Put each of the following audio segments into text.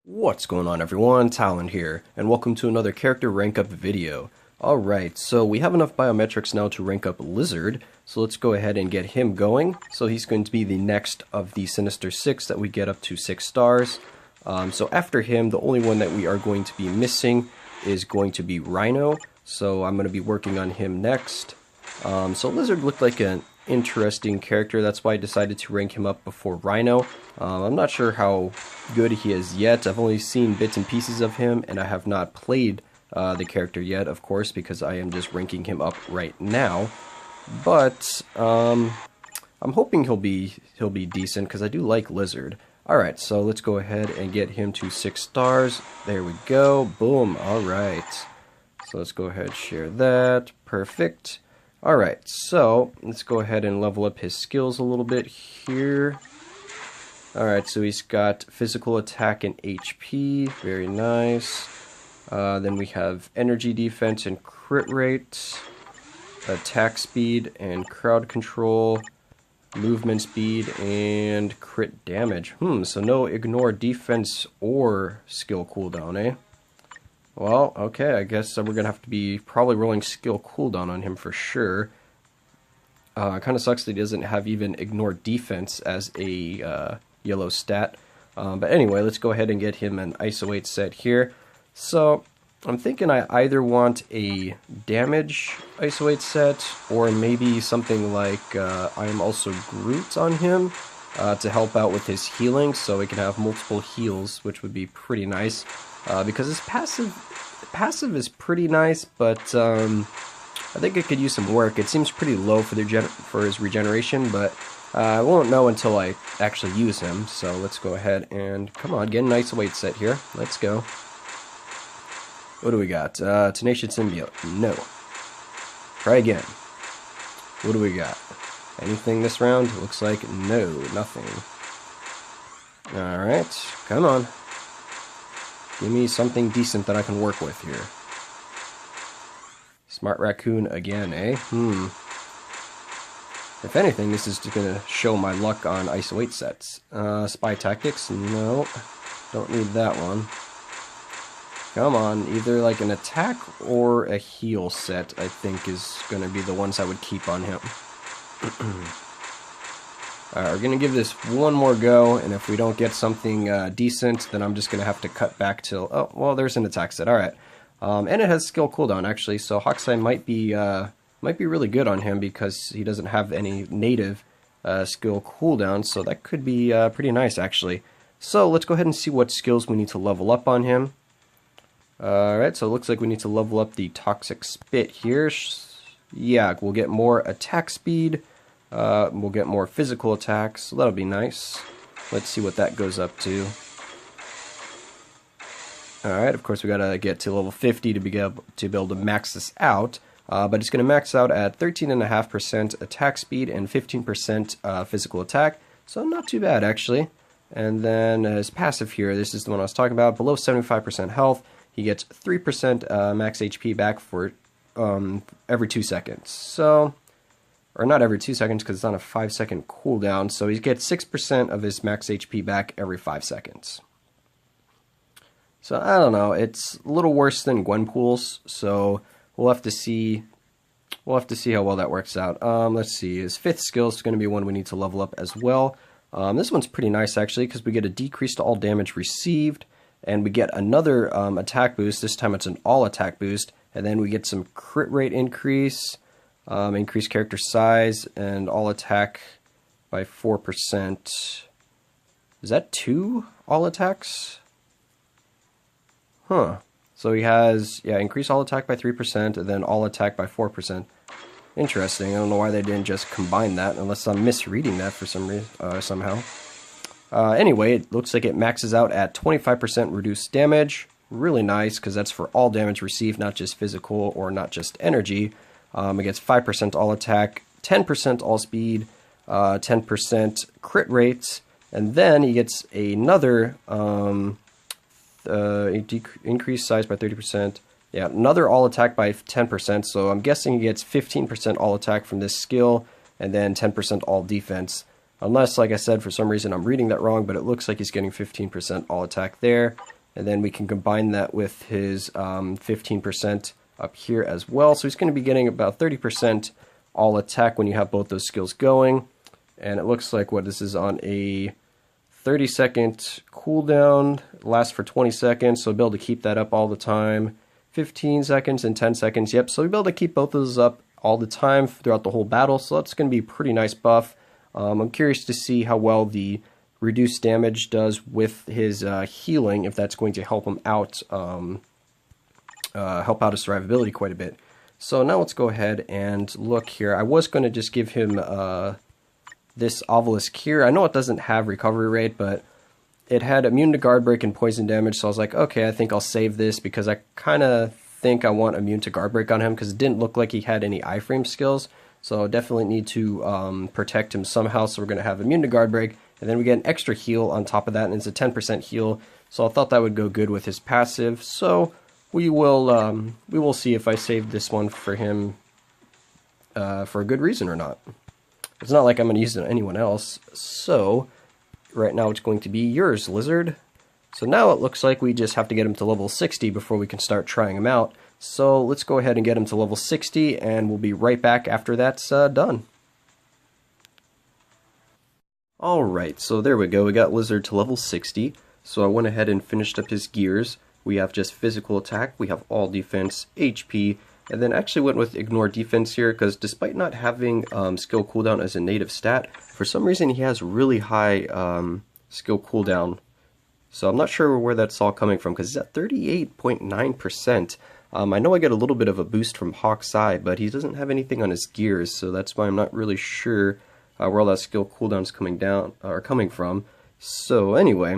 What's going on, everyone? Talon here, and welcome to another character rank up video. Alright, so we have enough biometrics now to rank up Lizard, so let's go ahead and get him going. So he's going to be the next of the Sinister 6 that we get up to 6 stars. So after him, the only one that we are going to be missing is going to be Rhino, so I'm going to be working on him next. So Lizard looked like an interesting character, that's why I decided to rank him up before Rhino. I'm not sure how good he is yet. I've only seen bits and pieces of him, and I have not played the character yet, of course, because I am just ranking him up right now. But I'm hoping he'll be decent, because I do like Lizard. Alright, so let's go ahead and get him to 6 stars. There we go. Boom. Alright. So let's go ahead and share that. Perfect. Alright, so let's go ahead and level up his skills a little bit here. Alright, so he's got physical attack and HP. Very nice. Then we have energy defense and crit rate, attack speed and crowd control, movement speed, and crit damage. So no ignore defense or skill cooldown, eh? Well, okay, I guess we're going to have to be probably rolling skill cooldown on him for sure. Kind of sucks that he doesn't have even ignore defense as a yellow stat. But anyway, let's go ahead and get him an ISO 8 set here. So, I'm thinking I either want a damage ISO 8 set, or maybe something like I am also Groot on him to help out with his healing, so he can have multiple heals, which would be pretty nice. Because his passive is pretty nice, but I think it could use some work. It seems pretty low for his regeneration, but I won't know until I actually use him. So let's go ahead and, come on, get a nice weight set here. Let's go. What do we got? Tenacious Symbiote. No. Try again. What do we got? Anything this round? Looks like no, nothing. Alright, come on. Give me something decent that I can work with here. Smart Raccoon again, eh? If anything, this is just going to show my luck on ISO 8 sets. Spy Tactics? No. Don't need that one. Come on, either like an attack or a heal set, I think, is going to be the ones I would keep on him. Alright, we're going to give this one more go, and if we don't get something decent, then I'm just going to have to cut back till... Oh, well, there's an attack set, alright. And it has skill cooldown, actually, so Hokusai might be really good on him because he doesn't have any native skill cooldown, so that could be pretty nice, actually. So, let's go ahead and see what skills we need to level up on him. Alright, so it looks like we need to level up the Toxic Spit here. Yeah, we'll get more attack speed. We'll get more physical attacks, so that'll be nice. Let's see what that goes up to. Alright, of course we gotta get to level 50 to be able to max this out. But it's gonna max out at 13.5% attack speed and 15% physical attack, so not too bad actually. And then his passive here, this is the one I was talking about, below 75% health, he gets 3% max HP back for every 2 seconds. So... or not every 2 seconds because it's on a 5-second cooldown, so he gets 6% of his max HP back every 5 seconds. So I don't know, it's a little worse than Gwenpool's, so we'll have to see how well that works out. Let's see, his 5th skill is going to be one we need to level up as well. This one's pretty nice actually because we get a decrease to all damage received, and we get another attack boost. This time it's an all attack boost, and then we get some crit rate increase. Increase character size and all attack by 4%. Is that 2 all attacks? Huh. So he has, yeah, increase all attack by 3% and then all attack by 4%. Interesting. I don't know why they didn't just combine that, unless I'm misreading that for some reason, somehow. Anyway, it looks like it maxes out at 25% reduced damage. Really nice, because that's for all damage received, not just physical or not just energy. It gets 5% all attack, 10% all speed, 10% crit rates, and then he gets another increased size by 30%. Yeah, another all attack by 10%, so I'm guessing he gets 15% all attack from this skill, and then 10% all defense. Unless, like I said, for some reason I'm reading that wrong, but it looks like he's getting 15% all attack there. and then we can combine that with his 15% up here as well. So he's going to be getting about 30% all attack when you have both those skills going. And it looks like what this is on a 30-second cooldown, lasts for 20 seconds, so we'll be able to keep that up all the time. 15 seconds and 10 seconds, yep, so we'll be able to keep both of those up all the time throughout the whole battle, so that's going to be a pretty nice buff. I'm curious to see how well the reduced damage does with his healing, if that's going to help him out, help out his survivability quite a bit. So now let's go ahead and look here. I was going to just give him this obelisk here. I know it doesn't have recovery rate, but it had immune to guard break and poison damage, so I was like, okay, I think I'll save this because I kind of think I want immune to guard break on him because it didn't look like he had any iframe skills, so definitely need to protect him somehow. So we're going to have immune to guard break, and then we get an extra heal on top of that, and it's a 10% heal, so I thought that would go good with his passive. So we will see if I save this one for him for a good reason or not. It's not like I'm going to use it on anyone else, so right now it's going to be yours, Lizard. So now it looks like we just have to get him to level 60 before we can start trying him out. So let's go ahead and get him to level 60, and we'll be right back after that's done. Alright, so there we go, we got Lizard to level 60. So I went ahead and finished up his gears. We have just physical attack, we have all defense, HP, and then actually went with ignore defense here because despite not having skill cooldown as a native stat, for some reason he has really high skill cooldown. So I'm not sure where that's all coming from because he's at 38.9%. I know I get a little bit of a boost from Hawk's Eye, but he doesn't have anything on his gears, so that's why I'm not really sure where all that skill cooldown is coming from. So anyway,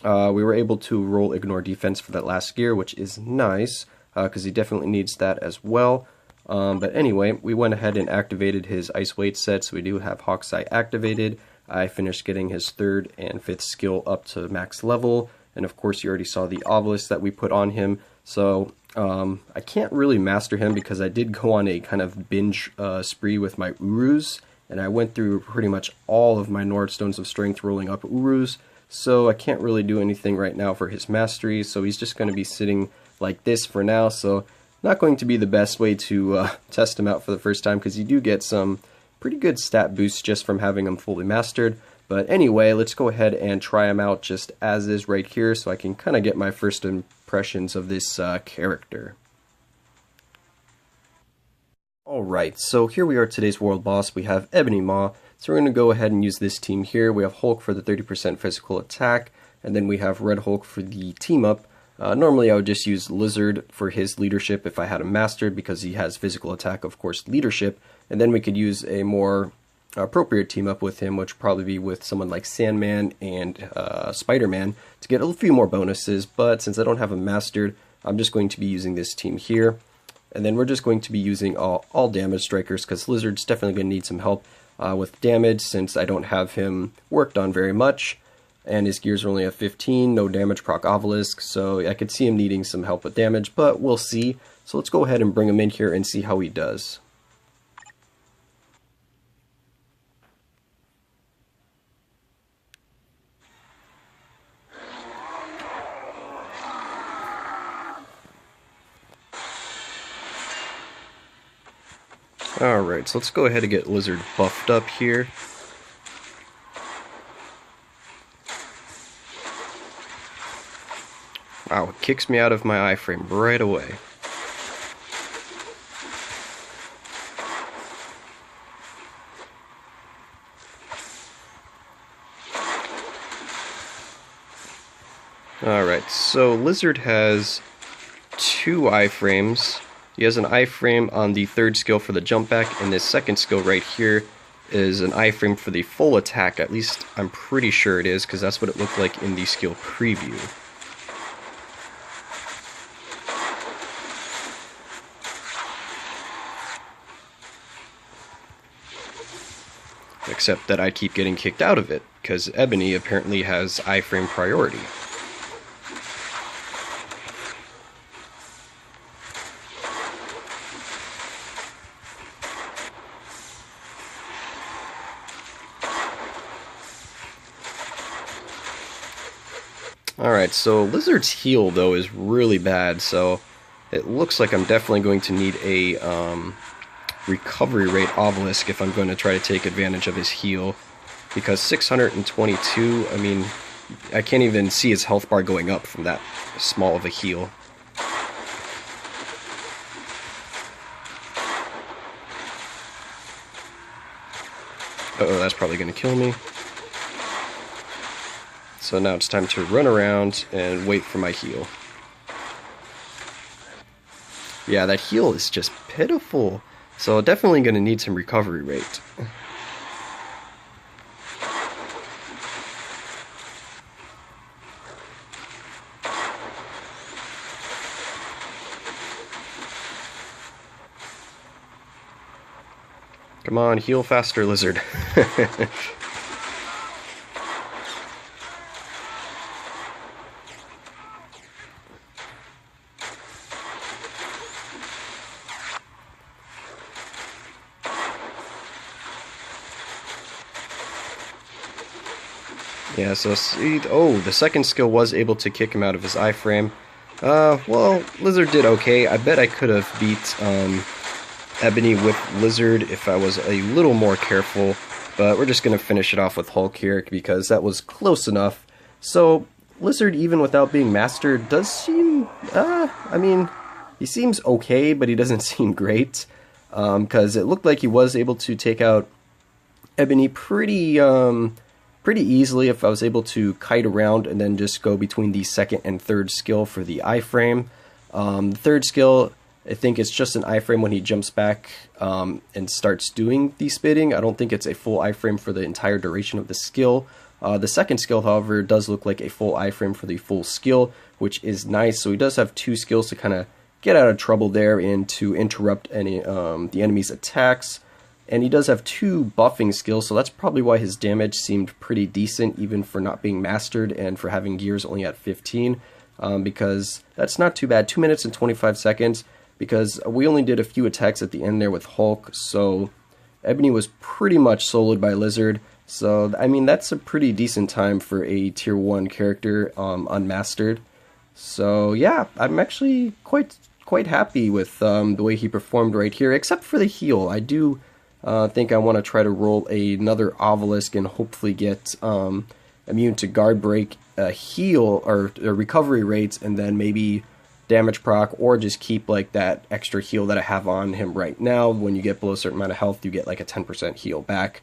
we were able to roll ignore defense for that last gear, which is nice. Because he definitely needs that as well. But anyway, we went ahead and activated his Ice Weight set, so we do have Hawk's Eye activated. I finished getting his 3rd and 5th skill up to max level, and of course you already saw the obelisk that we put on him. So I can't really master him because I did go on a kind of binge spree with my Urus, and I went through pretty much all of my Nordstones of Strength rolling up Urus, so I can't really do anything right now for his mastery, so he's just going to be sitting like this for now. So not going to be the best way to test him out for the first time because you do get some pretty good stat boosts just from having him fully mastered. But anyway, let's go ahead and try him out just as is right here so I can kind of get my first impressions of this character. Alright, so here we are, today's world boss. We have Ebony Maw, so we're going to go ahead and use this team here. We have Hulk for the 30% physical attack, and then we have Red Hulk for the team up. Normally I would just use Lizard for his leadership if I had him mastered because he has physical attack, of course, leadership, and then we could use a more appropriate team up with him, which would probably be with someone like Sandman and Spider-Man to get a few more bonuses, but since I don't have him mastered, I'm just going to be using this team here. And then we're just going to be using all damage strikers because Lizard's definitely going to need some help with damage since I don't have him worked on very much. And his gears are only at 15, no damage proc obelisk, so I could see him needing some help with damage, but we'll see. So let's go ahead and bring him in here and see how he does. Alright, so let's go ahead and get Lizard buffed up here. Wow, it kicks me out of my iframe right away. Alright, so Lizard has 2 iframes. He has an iframe on the 3rd skill for the jump back, and this 2nd skill right here is an iframe for the full attack. At least I'm pretty sure it is, because that's what it looked like in the skill preview. Except that I keep getting kicked out of it, because Ebony apparently has iframe priority. Alright, so Lizard's heal, though, is really bad, so it looks like I'm definitely going to need a recovery rate obelisk if I'm going to try to take advantage of his heal. Because 622, I mean, I can't even see his health bar going up from that small of a heal. Uh-oh, that's probably going to kill me. So now it's time to run around and wait for my heal. Yeah, that heal is just pitiful. So definitely going to need some recovery rate. Come on, heal faster, Lizard. Yeah, so see, oh, the second skill was able to kick him out of his iframe. Well, Lizard did okay. I bet I could have beat Ebony with Lizard if I was a little more careful, but we're just going to finish it off with Hulk here because that was close enough. So, Lizard, even without being mastered, does seem, I mean, he seems okay, but he doesn't seem great, because it looked like he was able to take out Ebony pretty easily if I was able to kite around and then just go between the second and third skill for the iframe. The third skill, I think it's just an iframe when he jumps back and starts doing the spitting. I don't think it's a full iframe for the entire duration of the skill. The second skill, however, does look like a full iframe for the full skill, which is nice. So he does have two skills to kind of get out of trouble there and to interrupt any the enemy's attacks. And he does have two buffing skills, so that's probably why his damage seemed pretty decent, even for not being mastered and for having gears only at 15, because that's not too bad. 2 minutes and 25 seconds, because we only did a few attacks at the end there with Hulk, so Ebony was pretty much soloed by Lizard. So, I mean, that's a pretty decent time for a tier 1 character, unmastered. So, yeah, I'm actually quite happy with the way he performed right here, except for the heal. I do think I want to try to roll another obelisk and hopefully get immune to guard break, heal, or recovery rates, and then maybe damage proc, or just keep like that extra heal that I have on him right now. When you get below a certain amount of health, you get like a 10% heal back.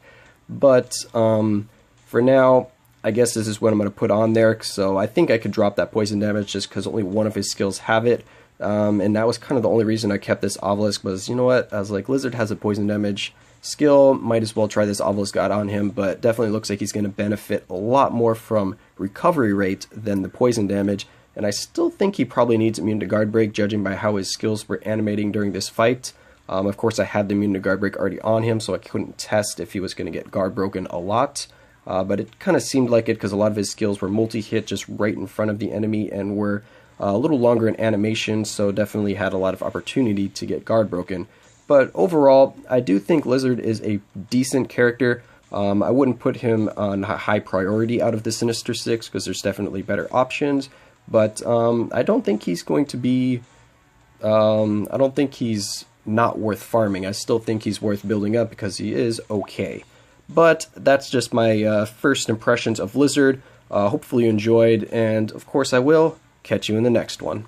But for now, I guess this is what I'm going to put on there. So I think I could drop that poison damage just because only one of his skills have it. And that was kind of the only reason I kept this obelisk was, you know what, I was like, Lizard has a poison damage skill, might as well try this obelisk god on him, but definitely looks like he's going to benefit a lot more from recovery rate than the poison damage, and I still think he probably needs immune to guard break, judging by how his skills were animating during this fight. Of course, I had the immune to guard break already on him, so I couldn't test if he was going to get guard broken a lot, but it kind of seemed like it because a lot of his skills were multi-hit just right in front of the enemy and were a little longer in animation, so definitely had a lot of opportunity to get guard broken. But overall, I do think Lizard is a decent character. I wouldn't put him on high priority out of the Sinister Six because there's definitely better options. But I don't think he's going to be... I don't think he's not worth farming. I still think he's worth building up because he is okay. But that's just my first impressions of Lizard. Hopefully you enjoyed, and of course I will catch you in the next one.